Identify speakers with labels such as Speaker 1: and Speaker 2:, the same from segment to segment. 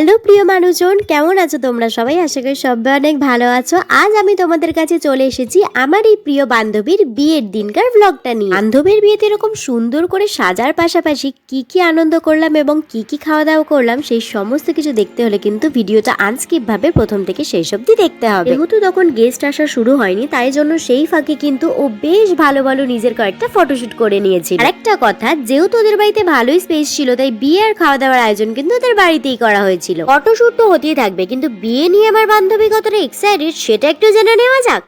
Speaker 1: Hello প্রিয় মানুষজন, কেমন আছো তোমরা সবাই? আশা করি সবাই অনেক ভালো আছো। আজ আমি তোমাদের কাছে চলে এসেছি আমার এই প্রিয় বান্ধবীর বিয়ের দিনকার ব্লগটা নিয়ে। বান্ধবীর বিয়েতে এরকম সুন্দর করে সাজার পাশাপাশি কি কি আনন্দ করলাম এবং কি কি খাওয়া দাওয়া করলাম সেই সমস্ত কিছু দেখতে হলে কিন্তু ভিডিওটা আনস্কিপ ভাবে প্রথম থেকে শেষ অবধি দেখতে হবে। যেহেতু তখন গেস্ট আসা শুরু হয়নি, তাই জন্য সেই ফাঁকে কিন্তু ও বেশ ভালো ভালো নিজের কয়েকটা ফটোশুট করে নিয়েছিল। আরেকটা কথা, যেহেতু ওদের বাড়িতে ভালোই স্পেস ছিল, তাই বিয়ে আর খাওয়া দাওয়ার আয়োজন কিন্তু ওদের বাড়িতেই করা হয়েছিল। ফটোশুট তো হতেই থাকবে, কিন্তু বিয়ে নিয়ে আমার বান্ধবী কতটা এক্সাইটেড সেটা একটু জেনে নেওয়া যাক।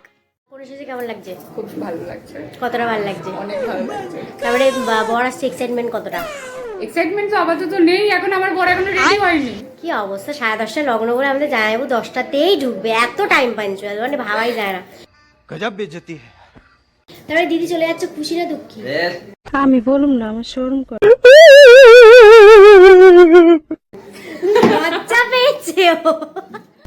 Speaker 1: পরিশেষে কেমন লাগছে?
Speaker 2: খুব ভালো লাগছে।
Speaker 1: কতটা ভালো লাগছে?
Speaker 2: অনেক ভালো লাগছে।
Speaker 1: তারপরে বর আসছে, এক্সাইটমেন্ট কতটা?
Speaker 2: এক্সাইটমেন্ট তো আপাতত নেই, এখন আমার বর এখনো রেডি হয়নি।
Speaker 1: কি অবস্থা, 10:30টায় লগ্ন করে আমাদের জানাবো 10টাতেই ঢুকবে, এত টাইম পাঞ্চু মানে ভাবাই যায় না।
Speaker 3: গজব বেইজ্জতি।
Speaker 1: তারপরে দিদি চলে যাচ্ছে, খুশি না দুঃখী?
Speaker 4: আমি বলুম না, আমার শোরুম করে
Speaker 1: লজ্জা পেয়েছে ও।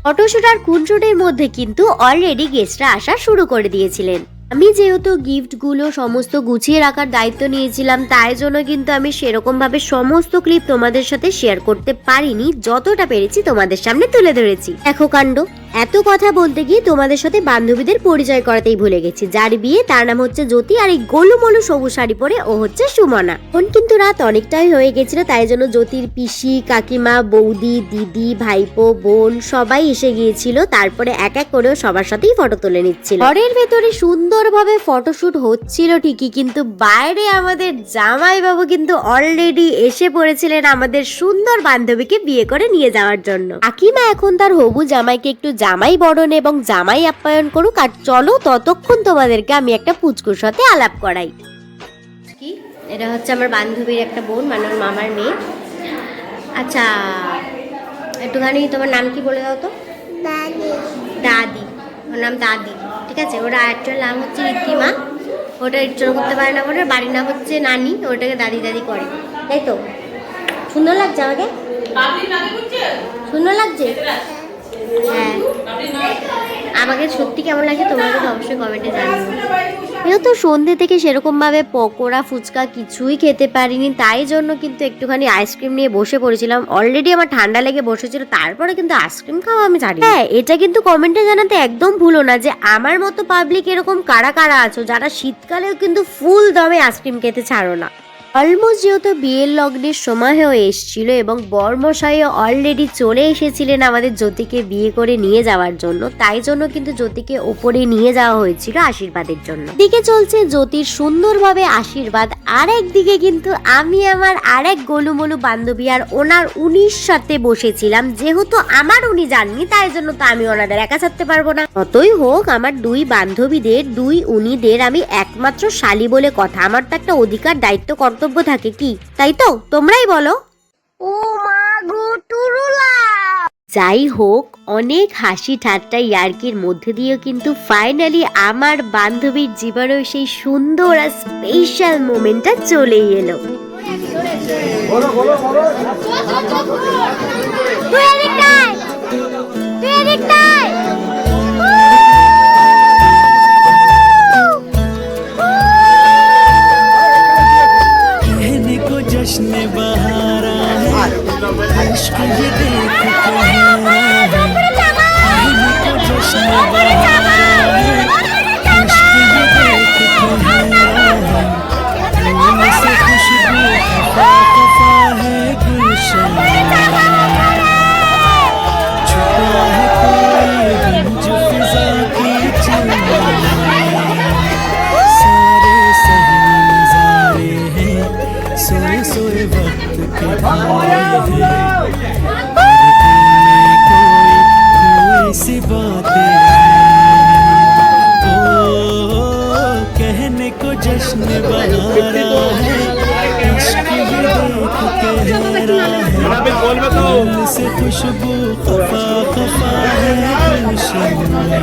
Speaker 1: ফটোশুট আর কুনশুটের মধ্যে কিন্তু অলরেডি গেস্টরা আসা শুরু করে দিয়েছিলেন। আমি যেহেতু গিফটগুলো সমস্ত গুছিয়ে রাখার দায়িত্ব নিয়েছিলাম, তাই জন্য কিন্তু আমি সেরকম ভাবে সমস্ত ক্লিপ তোমাদের সাথে শেয়ার করতে পারিনি। যতটা পেরেছি তোমাদের সামনে তুলে ধরেছি। দেখো কাণ্ড, এত কথা বলতে গিয়ে তোমাদের সাথে বান্ধবীদের পরিচয় করাতেই ভুলে গেছি। যার বিয়ে তার নাম হচ্ছে জ্যোতি, আর এই গোলুমলু সবুজ শাড়ি পরে ও হচ্ছে সুমনা। এখন কিন্তু রাত অনেকটাই হয়ে গেছিল, তাই জন্য জ্যোতির পিসি, কাকিমা, বৌদি, দিদি, ভাইপো, বোন সবাই এসে গিয়েছিল। তারপরে এক এক করে সবার সাথেই ফটো তুলে নিচ্ছিল। ঘরের ভেতরে সুন্দরভাবে ফটোশুট হচ্ছিল ঠিকই, কিন্তু বাইরে আমাদের জামাইবাবু কিন্তু অলরেডি এসে পড়েছিলেন আমাদের সুন্দর বান্ধবীকে বিয়ে করে নিয়ে যাওয়ার জন্য। কাকিমা এখন তার হবু জামাইকে একটু জামাই বরণ এবং জামাই আপ্যায়ন করুক, আর চলো ততক্ষণ তোমাদেরকে আমি একটা পুচকুর সাথে আলাপ করাই। কি, এটা হচ্ছে আমার বান্ধবীর একটা বোন, মানে ওর মামার মেয়ে। আচ্ছা, একটুখানি তোমার নাম কি বলে দাও তো? দাদি। ওর নাম দাদি, ঠিক আছে। ওরা অ্যাকচুয়াল নাম হচ্ছে ঋদ্ধিমা। ওটা উচ্চারণ করতে পারে না বলে বাড়ির নাম হচ্ছে নানি, ওটাকে দাদি দাদি করে, তাই তো? সুন্দর লাগছে আমাকে? সুন্দর লাগছে? হ্যাঁ, আমাকে সত্যি কেমন লাগছে তোমরা কিন্তু অবশ্যই কমেন্টে জানিও। যেহেতু সন্ধ্যে থেকে সেরকম ভাবে পকোড়া ফুচকা কিছুই খেতে পারিনি, তাই জন্য কিন্তু একটুখানি আইসক্রিম নিয়ে বসে পড়েছিলাম। অলরেডি আমার ঠান্ডা লেগে বসেছিল, তারপরে কিন্তু আইসক্রিম খাওয়া আমি ছাড়ি। হ্যাঁ, এটা কিন্তু কমেন্টে জানাতে একদম ভুলো না যে আমার মতো পাবলিক এরকম কারা কারা আছো যারা শীতকালেও কিন্তু ফুল দমে আইসক্রিম খেতে ছাড়ো না। অলমোস্ট যেহেতু বিয়ের লগ্নের সময় হয়ে এসেছিল এবং বরমশাইও অলরেডি চলে এসেছিলেন আমাদের জ্যোতিকে বিয়ে করে নিয়ে যাওয়ার জন্য, তাই জন্য কিন্তু জ্যোতিকে ওপরে নিয়ে যাওয়া হয়েছিল আশীর্বাদের জন্য। দিকে চলছে জ্যোতির সুন্দরভাবে আশীর্বাদ, আর একদিকে কিন্তু আমি আমার আরেক গোলুমলু বান্ধবী আর ওনার উনির সাথে বসেছিলাম। যেহেতু আমার উনি যাননি, তাই জন্য তো আমি ওনাদের একা ছাড়তে পারবো না। যতই হোক, আমার দুই বান্ধবীদের, দুই উনিদের আমি একমাত্র শালি বলে কথা। আমার তো একটা অধিকার, দায়িত্ব, কর্তব্য থাকে, কি তাই তো? তোমরাই বলো। ও মা গো টুরুলা। যাই হোক, অনেক হাসি ঠাট্টা ইয়ার্কির মধ্যে দিয়েও কিন্তু ফাইনালি আমার বান্ধবীর জীবনেও সেই সুন্দর আর স্পেশাল মোমেন্টটা চলেই এলো।
Speaker 5: जश्न बहारा है, इश्क ये देख कहरा है। कहने को जश्न बहारा है, इश्क ये देख कहरा है। फूल से खुशबू खफा खफा है गुलशन, छुपा है कोई गंज फिजा की चमन। सारे सही नजारे हैं, सोए सोए वक्त के भारे हैं। कोई सी बातें हैं, ओ कहने को जश्न बहारा है, इश्क ये देख कहरा है। फूल से खुशबू खफा खफा है गुलशन में,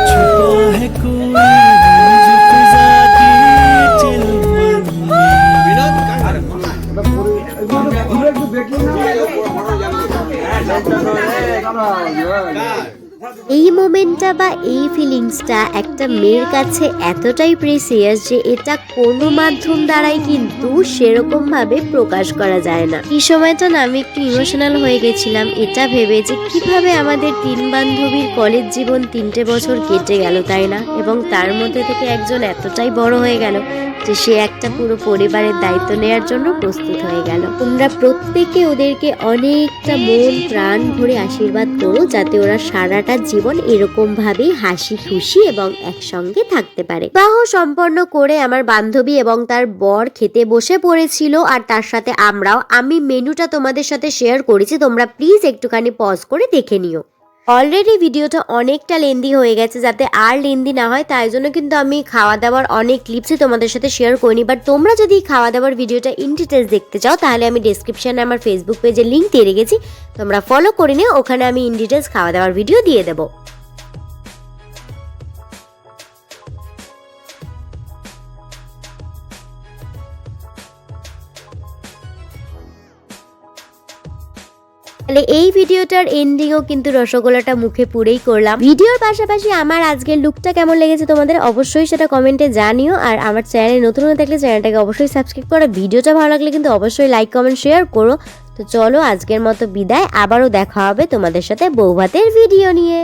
Speaker 5: छुपा है कोई गंज फिजा की चिलमन में।
Speaker 1: এই মোমেন্টটা বা এই ফিলিংসটা একটা মেয়ের কাছে এতটাই প্রেসিয়াস যে এটা কোনো মাধ্যম দ্বারাই কিন্তু সেরকম ভাবে প্রকাশ করা যায় না। এই সময়টা না আমি একটু ইমোশনাল হয়ে গেছিলাম এটা ভেবে যে কিভাবে আমাদের 3 বান্ধবীর কলেজ জীবন 3টে বছর কেটে গেল, তাই না? এবং তার মধ্যে থেকে একজন এতটাই বড় হয়ে গেল যে সে একটা পুরো পরিবারের দায়িত্ব নেওয়ার জন্য প্রস্তুত হয়ে গেল। তোমরা প্রত্যেকে ওদেরকে অনেকটা মন প্রাণ ভরে আশীর্বাদ করো যাতে ওরা সারাটা জীবন এরকম ভাবেই হাসি খুশি এবং একসঙ্গে থাকতে পারে। বিবাহ সম্পন্ন করে আমার বান্ধবী এবং তার বর খেতে বসে পড়েছিল আর তার সাথে আমরাও। আমি মেনুটা তোমাদের সাথে শেয়ার করেছি, তোমরা প্লিজ একটুখানি পজ করে দেখে নিও। অলরেডি ভিডিওটা অনেকটা লেন্দি হয়ে গেছে, যাতে আর লেন্দি না হয় তাই জন্য কিন্তু আমি খাওয়া দাওয়ার অনেক ক্লিপসই তোমাদের সাথে শেয়ার করিনি। বাট তোমরা যদি খাওয়া দাওয়ার ভিডিওটা ইন ডিটেলস দেখতে চাও তাহলে আমি ডেসক্রিপশনে আমার ফেসবুক পেজের লিঙ্ক দিয়ে রেখেছি, তোমরা ফলো করে নিও, ওখানে আমি ইন ডিটেলস খাওয়া দাওয়ার ভিডিও দিয়ে দেবো। তাহলে এই ভিডিওটার এন্ডিংও কিন্তু রসগোল্লাটা মুখে পুরেই করলাম। ভিডিওর পাশাপাশি আমার আজকের লুকটা কেমন লেগেছে তোমাদের অবশ্যই সেটা কমেন্টে জানিও। আর আমার চ্যানেলে নতুন হয়ে থাকলে চ্যানেলটাকে অবশ্যই সাবস্ক্রাইব করো। ভিডিওটা ভালো লাগলে কিন্তু অবশ্যই লাইক কমেন্ট শেয়ার করো। তো চলো আজকের মতো বিদায়, আবারও দেখা হবে তোমাদের সাথে বৌভাতের ভিডিও নিয়ে।